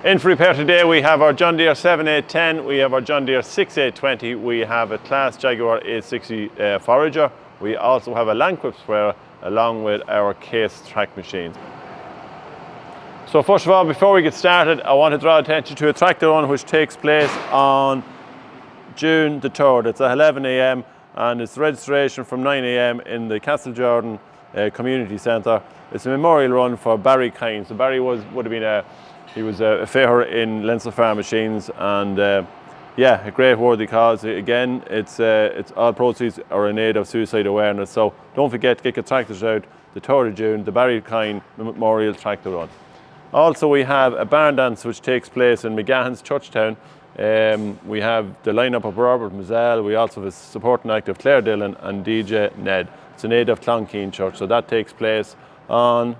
In for repair today, we have our John Deere 7810, we have our John Deere 6820, we have a Claas Jaguar 860 forager, we also have a Landquip sprayer along with our Case track machines. So first of all, before we get started, I want to draw attention to a tractor run which takes place on June the 3rd. It's at 11 AM and it's registration from 9 AM in the Castle Jordan Community Centre. It's a memorial run for Barry Kine. So Barry was a fair in Leinster Farm Machines, and yeah, a great worthy cause. Again, it's all proceeds are in aid of suicide awareness. So don't forget to get your tractors out the 3rd of June, the Barry Kine Memorial Tractor Run. Also, we have a barn dance which takes place in McGahan's Churchtown. We have the lineup of Robert McHale. We also have a supporting act of Claire Dillon and DJ Ned. It's in aid of Clonkeen Church. So that takes place on,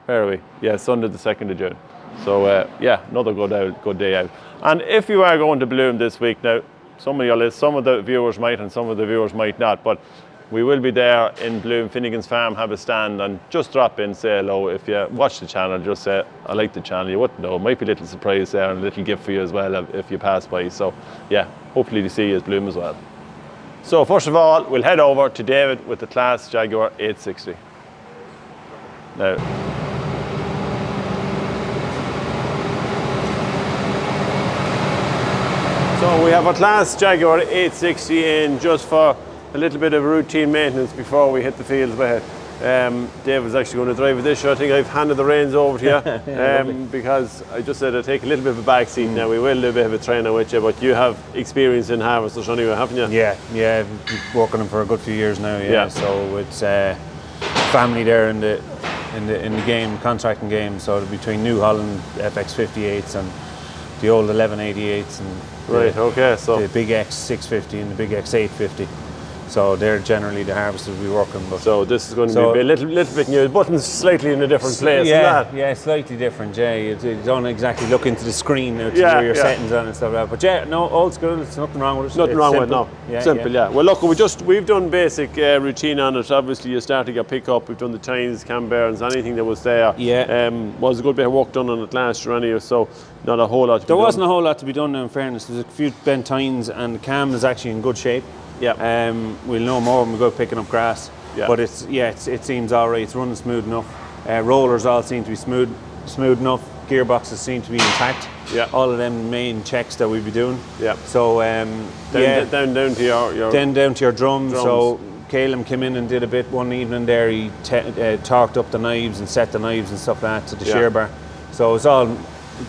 where are we? Yeah, Sunday the 2nd of June. So yeah, another good day out. And if you are going to Bloom this week, now some of the viewers might and some of the viewers might not, but we will be there in Bloom. Finnegan's Farm have a stand, and just drop in, say hello. If you watch the channel, just say I like the channel. You wouldn't know, it might be a little surprise there and a little gift for you as well if you pass by. So yeah, hopefully to see you at Bloom as well. So first of all, we'll head over to David with the Claas Jaguar 860. Now, so we have a Claas Jaguar 860 in just for a little bit of routine maintenance before we hit the fields with it. David's actually going to drive with this, so I think I've handed the reins over to you yeah, because I just said I'd take a little bit of a back seat now. We will do a bit of a trainer with you, but you have experience in harvesters anyway, haven't you? Yeah, I've been working them for a good few years now. Yeah. So it's family there in the game, contracting game. So between New Holland FX58s and the old 1188s and the big X650 and the big X850. So they're generally the harvesters we work on. So this is going to be a little bit new. The button's slightly in a different place. Yeah, slightly different. Yeah, you don't exactly look into the screen now to where your settings on and stuff like that. But yeah, no, old school. There's nothing wrong with it. Nothing wrong with it. No, simple. Yeah. Well, look, we've done basic routine on it. Obviously, you start to get pick up. We've done the tines, cam bearings, anything that was there. Yeah. Was a good bit of work done on it last year anyway. So not a whole lot. There wasn't a whole lot to be done now, in fairness. There's a few bent tines, and the cam is actually in good shape. Yeah. We'll know more when we go picking up grass. Yeah. But it seems all right. It's running smooth enough. Rollers all seem to be smooth enough. Gearboxes seem to be intact. Yeah. All of them main checks that we'll be doing. Yeah. So down to your down to your drums. So Caleb came in and did a bit one evening there. He torqued up the knives and set the knives and stuff like that to the shear bar. So it's all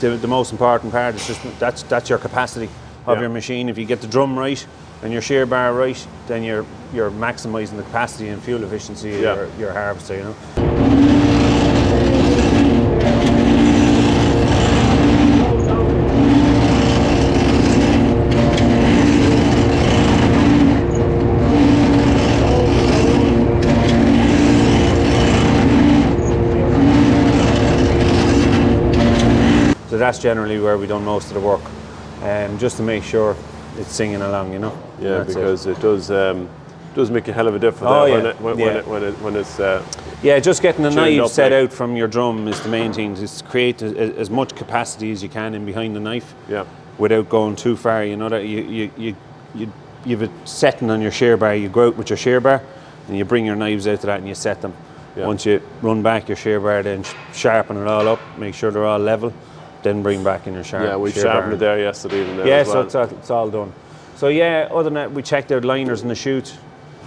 the most important part is just that's your capacity of your machine. If you get the drum right and your shear bar right, then you're maximising the capacity and fuel efficiency of your harvester, you know. So that's generally where we've done most of the work, just to make sure it's singing along, you know. Yeah, because it does make a hell of a difference when it's yeah, just getting the knife set out from your drum is the main thing. Just create as much capacity as you can in behind the knife, without going too far. You know that you have a setting on your shear bar. You go out with your shear bar, and you bring your knives out to that, and you set them. Yeah. Once you run back your shear bar, then sharpen it all up, make sure they're all level. Then bring back in your shear bar. Yeah, we sharpened it there yesterday. So it's all done. So yeah, other than that, we checked out liners in the chute,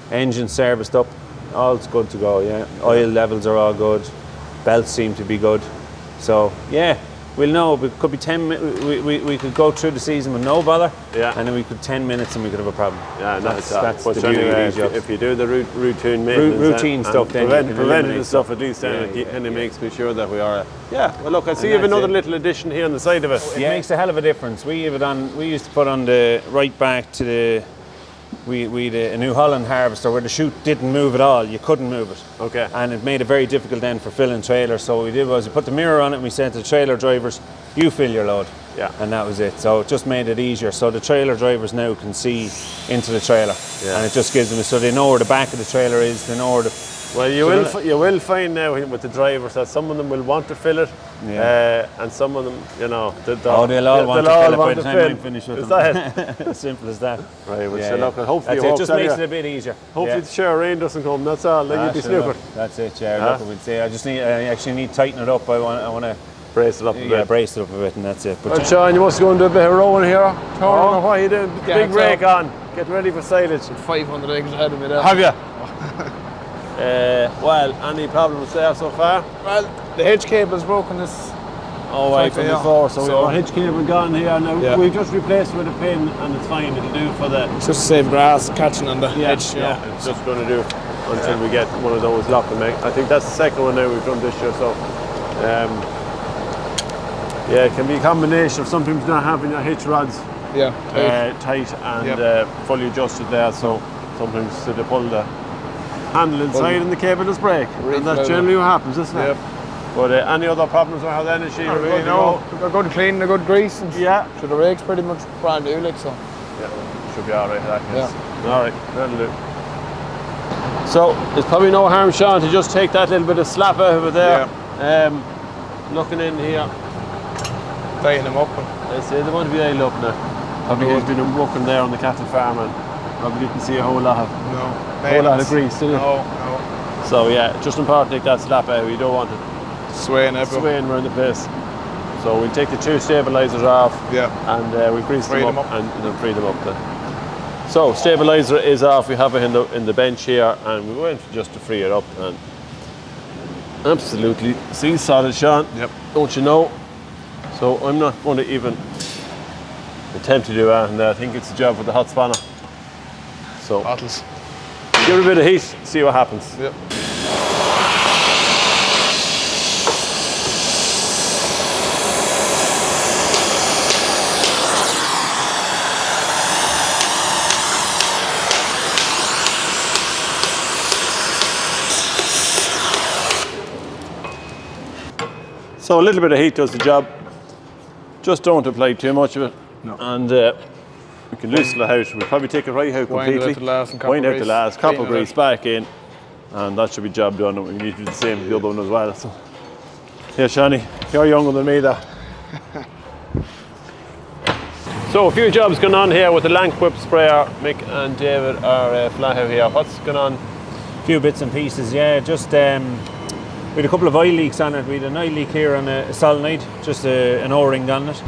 engine serviced up, all's good to go. Yeah, oil levels are all good, belts seem to be good. So yeah, we'll know. It could be 10 minutes. We could go through the season with no bother. Yeah. And then we could 10 minutes and we could have a problem. Yeah, that's the beauty of these jobs. If you do the routine maintenance, routine stuff, then preventative stuff at least, then it makes me sure that we are. Yeah. Well, look, I see you have another little addition here on the side of it. It makes a hell of a difference. We have it on. We used to put on the right back to the. We had a New Holland harvester where the chute didn't move at all. You couldn't move it. Okay. And it made it very difficult then for filling trailers. So what we did was we put the mirror on it and we said to the trailer drivers, you fill your load. Yeah. And that was it. So it just made it easier. So the trailer drivers now can see into the trailer. Yeah. And it just gives them, so they know where the back of the trailer is, they know where the Well, you will find now with the drivers that some of them will want to fill it, and some of them, you know, they'll all want to fill it by the time I'm finished with them. As simple as that. Right, well, look, hopefully it just makes it a bit easier. Hopefully the shower rain doesn't come, that's all, then you'll be snookered. That's it, yeah. Look, we'll see. I actually need to tighten it up. I want to brace it up a bit. Yeah, brace it up a bit, and that's it. But well, Sean, you must go and do a bit of rowing here. What are you doing? Big rake on. Get ready for silage. 500 acres ahead of me there. Have you? Well, any problems there so far? Well, the hitch cable is broken this. Oh, right, from before. So we have our hitch cable gone here now. We've just replaced it with a pin, and it's fine. It'll do for the. It's just to save grass catching on the hitch. Yeah, it's just going to do until we get one of those lock and make. I think that's the second one now we've done this year. So, yeah, it can be a combination of sometimes not having your hitch rods tight and fully adjusted there. So sometimes they pull the handle inside and the cable is break. And that's generally what happens, isn't it? Yep. But any other problems or how then is she? They're good clean, they're good grease. And so the rake's pretty much brand new, like so. Yeah, should be alright. Alright, that'll do. So there's probably no harm, Sean, to just take that little bit of slap out of it there. Looking in here. Tying them up. I say they want to be oiled up now. Probably has been working there on the cattle farm and probably didn't see a whole lot of grease, did you? No. So yeah, just important to take that slap out. You don't want it swaying around the place. So we'll take the two stabilisers off and we'll grease them up and then free them up then. So stabiliser is off, we have it in the bench here and we went just to free it up and absolutely sea solid, Sean. Don't you know? So I'm not going to even attempt to do that, and I think it's a job for the hot spanner. So bottles. Give it a bit of heat, see what happens. So a little bit of heat does the job. Just don't apply too much of it. No. And we can loosen it out. We'll probably take it right out completely. Wind out the last, copper grease back in. And that should be job done. And we need to do the same with the other one as well. So, yeah, Shani, you're younger than me there. So a few jobs going on here with the Landquip sprayer. Mick and David are flat out here. What's going on? A few bits and pieces, yeah. Just we had a couple of oil leaks on it. We had an oil leak here on a solenoid, just an O-ring on it.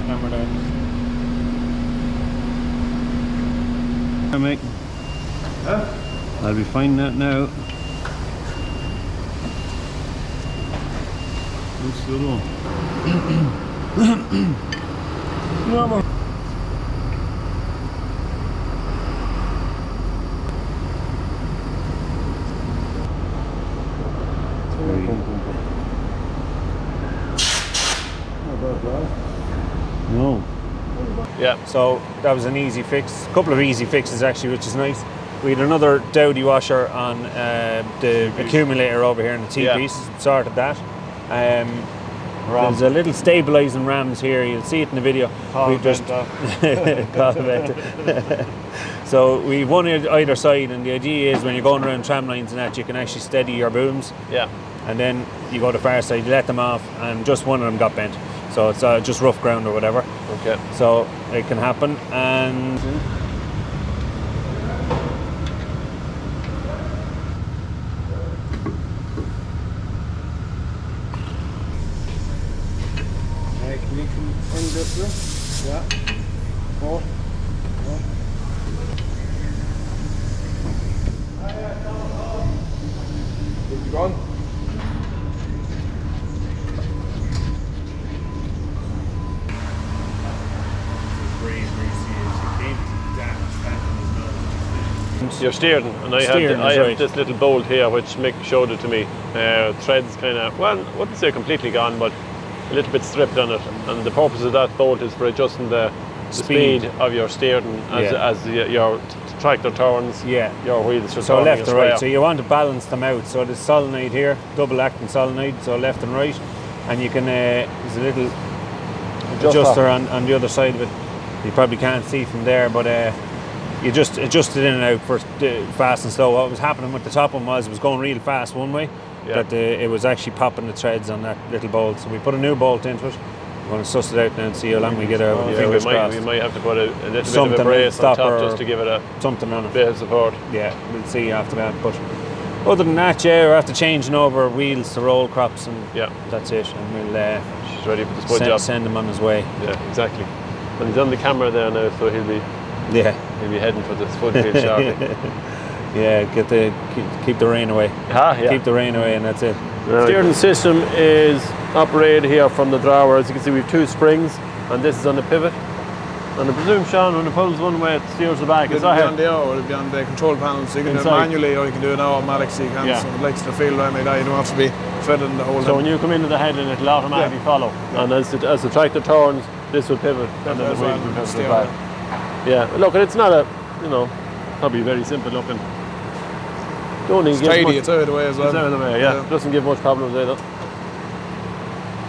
Hammer down. Mick. I'll be finding that now. What's the one? Normal. No. Yeah. So that was an easy fix. A couple of easy fixes actually, which is nice. We had another dowdy washer on the accumulator over here in the T-piece. Sorted that. There's a little stabilising rams here. You'll see it in the video. We've just so we've one on either side, and the idea is when you're going around tram lines and that, you can actually steady your booms. Yeah. And then you go to the far side, you let them off, and just one of them got bent. So it's just rough ground or whatever. Okay. So it can happen, and can you come in this way? Yeah. Oh. Is it gone? You're steering, and I have this little bolt here which Mick showed it to me. Threads kind of, well, I wouldn't say completely gone, but a little bit stripped on it. And the purpose of that bolt is for adjusting the speed of your steering as your tractor turns. Your wheels should so left to right. So you want to balance them out. So there's solenoid here, double acting solenoid, so left and right, and you can there's a little adjuster on the other side of it. You probably can't see from there, but you just adjusted in and out for fast and slow. What was happening with the top one was it was going real fast one way, that it was actually popping the threads on that little bolt. So we put a new bolt into it. We're going to suss it out now and see how long we get out. Fingers crossed. We might have to put a little bit of a brace on top just to give it a bit of support. Yeah, we'll see after that. But other than that, we're after changing over wheels to roll crops, and that's it. And we'll she's ready for the spud job. Send him on his way. Yeah, exactly. And he's on the camera there now, so he'll be heading for the spud field shortly. Keep the rain away. Keep the rain away, and that's it. The steering system is operated here from the drawer. As you can see, we have 2 springs, and this is on the pivot. And I presume, Sean, when it pulls one way, it steers the back. It'll be on the O, it'll be on the control panel, so you can do it manually or you can do it automatic, so you can. So it likes to feel around like that, you don't have to be fiddling the whole time. So when you come into the headland, it'll automatically follow. And as the tractor turns, this will pivot, and then the wheels will pivot back. Yeah, look, it's not probably very simple looking. It's tidy, it's out of the way as well. It's out of the way, doesn't give much problems either.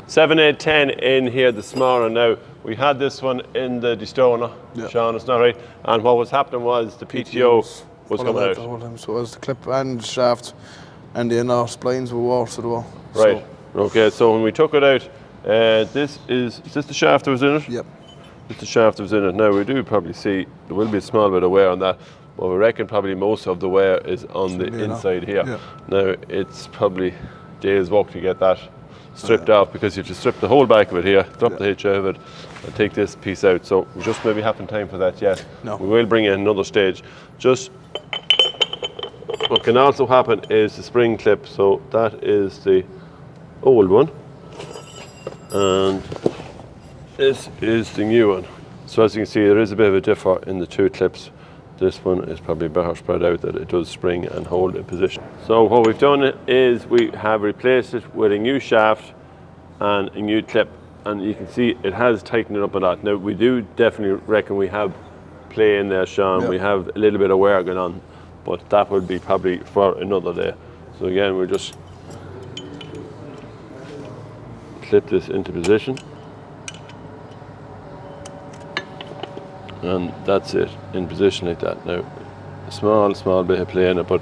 7, 8, 10 in here this morning. Now, we had this one in the Distona, Sean, it's not right. And what was happening was the PTO was coming out. The whole time. So it was the clip and shaft and the inner splines were wore to the wall. Right, okay, so when we took it out, is this the shaft that was in it? Yep. It's the shaft that was in it. Now, we do probably see there will be a small bit of wear on that. Well, we reckon probably most of the wear is on the inside here. Yeah. Now, it's probably days' work to get that stripped off, because you have to strip the whole back of it here, drop the hitch out of it, and take this piece out. So we just maybe haven't time for that yet. No. We will bring in another stage. Just what can also happen is the spring clip. So that is the old one, and this is the new one. So as you can see, there is a bit of a differ in the 2 clips. This one is probably better spread out, that it does spring and hold in position. So what we've done is we have replaced it with a new shaft and a new clip, and you can see it has tightened it up a lot. Now, we do definitely reckon we have play in there, Sean. We have a little bit of wear going on, but that will be probably for another day. So again, we'll just clip this into position. And that's it, in position like that. Now, a small bit of play in it, but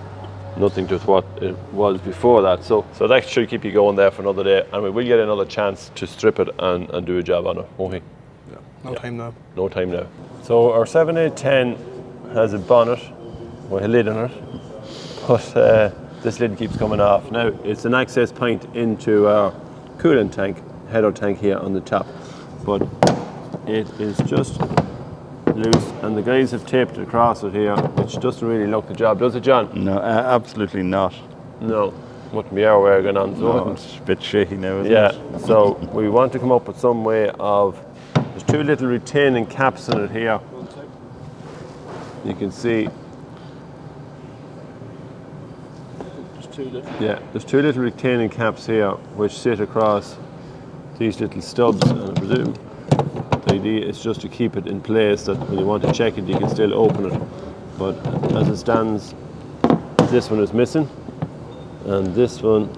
nothing to what it was before that. So that should keep you going there for another day, and we will get another chance to strip it and do a job on it, won't we? Yeah, no time now. No time now. So our 7-8-10 has a bonnet with a lid on it, but this lid keeps coming off. Now, it's an access point into our coolant tank, header tank here on the top, but it is just loose, and the guys have taped it across it here, which doesn't really look the job, does it, John? No, absolutely not. No, wouldn't be our way going on. So it's a bit shaky now, isn't it? Yeah, so we want to come up with some way of, there's 2 little retaining caps in it here. You can see. There's 2 little retaining caps here which sit across these little stubs, and I presume the idea is just to keep it in place, that when you want to check it, you can still open it. But as it stands, this one is missing, and this one.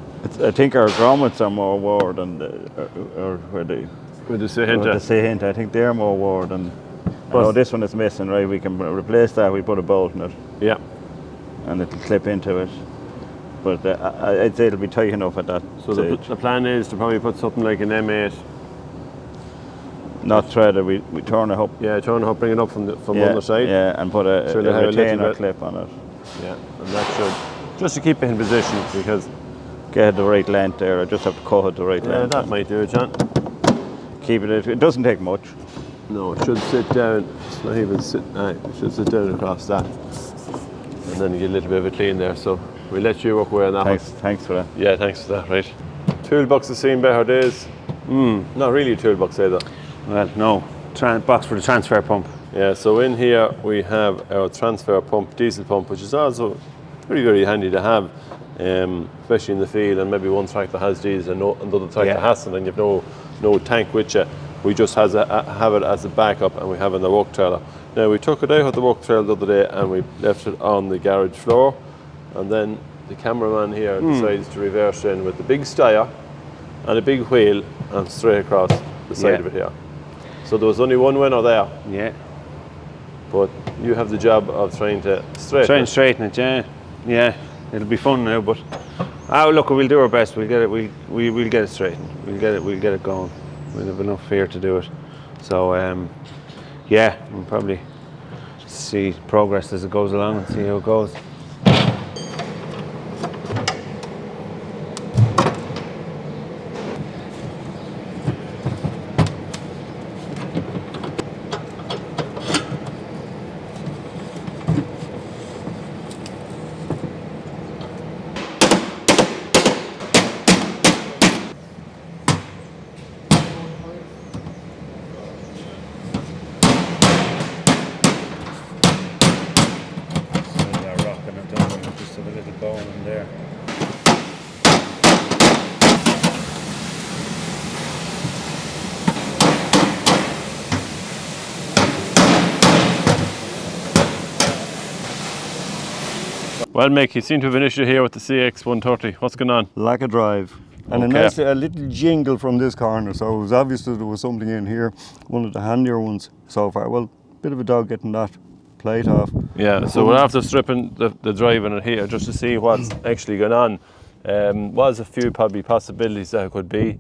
I think our grommets are more wore than with the Sehinta. I think they're more wore than. No, this one is missing, right? We can replace that. We put a bolt in it. Yeah. And it'll clip into it. But I'd say it'll be tight enough at that stage. The plan is to probably put something like an M8. Not threaded, we turn it up. Yeah, turn it up, bring it up from the other side. Yeah, and put a retainer clip on it. Yeah, and that should, just to keep it in position, because... Get the right length there, I just have to cut it the right length. Yeah, that might do it, John. Keep it doesn't take much. No, it should sit down, it's not even sit, it should sit down across that. And then you get a little bit of a clean there, so we'll let you work away on that. Thanks for that. Yeah, thanks for that, right. Toolbox has seen better days. Not really a toolbox either. Well, no, box for the transfer pump. Yeah, so in here we have our transfer pump, diesel pump, which is also very, very handy to have, especially in the field, and maybe one tractor has diesel and another tractor hasn't, and you've no tank with you. We just have it as a backup, and we have it in the work trailer. Now, we took it out of the work trailer the other day, and we left it on the garage floor, and then the cameraman here decides to reverse in with the big steyr and a big wheel and straight across the side of it here. So there was only one winner there. Yeah. But you have the job of trying to straighten it. Yeah. Yeah. It'll be fun now, but look, we'll do our best. We'll get it. We'll get it straightened. We'll get it going. We'll have enough fear to do it. So yeah, we'll probably see progress as it goes along and see how it goes. Well, Mick, you seem to have an issue here with the CX130. What's going on? Lack of drive. And a little jingle from this corner, so it was obvious that there was something in here, one of the handier ones so far. Well, bit of a dog getting that plate off. Yeah, so we're after stripping the drive in it here just to see what's actually going on. Was a few probably possibilities that it could be.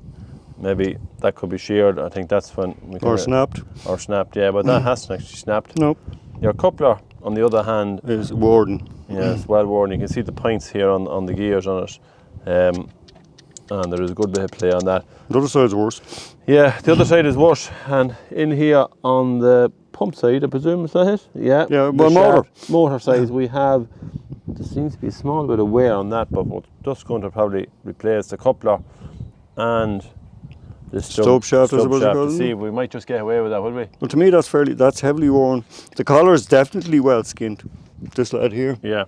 Maybe that could be sheared. I think that's when we Or snapped. Or snapped, yeah, but that hasn't actually snapped. Nope. Your coupler, on the other hand, is worn. Yeah, it's well worn. You can see the points here on the gears on it. And there is a good bit of play on that. The other side's worse. Yeah, the other side is worse. And in here on the pump side, I presume, is that it? Yeah. Yeah, well, motor side, we have, there seems to be a small bit of wear on that, but we're just going to probably replace the coupler and the stub shaft to see if we might just get away with that, will we? Well, to me, that's heavily worn. The collar is definitely well skinned. This lad here. Yeah.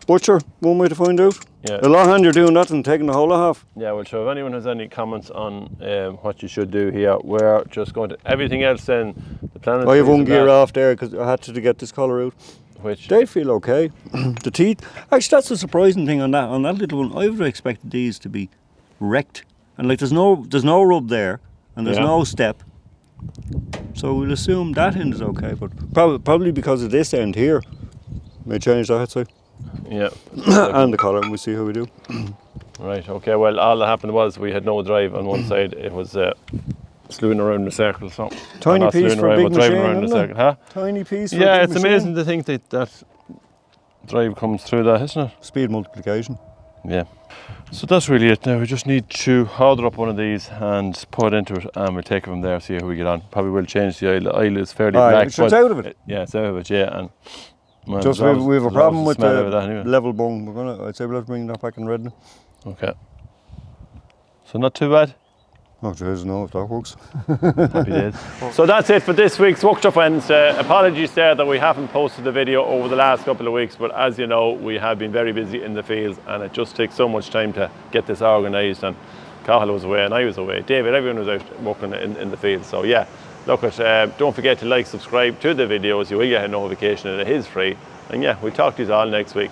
Butcher, one way to find out. Yeah. A lot handier doing that than taking the whole of half. Yeah, well, sure, if anyone has any comments on what you should do here, we're just going to, everything else then, the plan is... I have one gear off there because I had to get this collar out. Which? They feel okay. The teeth, actually that's the surprising thing on that little one. I would have expected these to be wrecked. And like there's no rub there and there's no step. So we'll assume that end is okay, but probably because of this end here. May change that, I'd say. Yeah. And the collar, and we'll see how we do. Right, okay, well, all that happened was we had no drive on one side. It was slewing around in a circle. So tiny piece for a big machine, around in a circle, huh? Tiny piece for yeah, a big it's amazing to think that drive comes through that, isn't it? Speed multiplication. Yeah. So that's really it now. We just need to order up one of these and put it into it, and we'll take it from there, see how we get on. Probably will change the oil. The oil is fairly black. So it's out of it? Yeah, it's out of it, yeah. And well, just we have a problem with the anyway. level bung. I'd say we'll have to bring that back and redden it. Okay. So not too bad? Oh jeez, no, if that works. Happy days. So that's it for this week's Workshop Wednesday. Apologies there that we haven't posted the video over the last couple of weeks, but as you know, we have been very busy in the fields and it just takes so much time to get this organised, and Cahill was away and I was away. David, everyone was out working in the field. So yeah, look at, don't forget to like, subscribe to the videos. You will get a notification and it is free. And yeah, we'll talk to you all next week.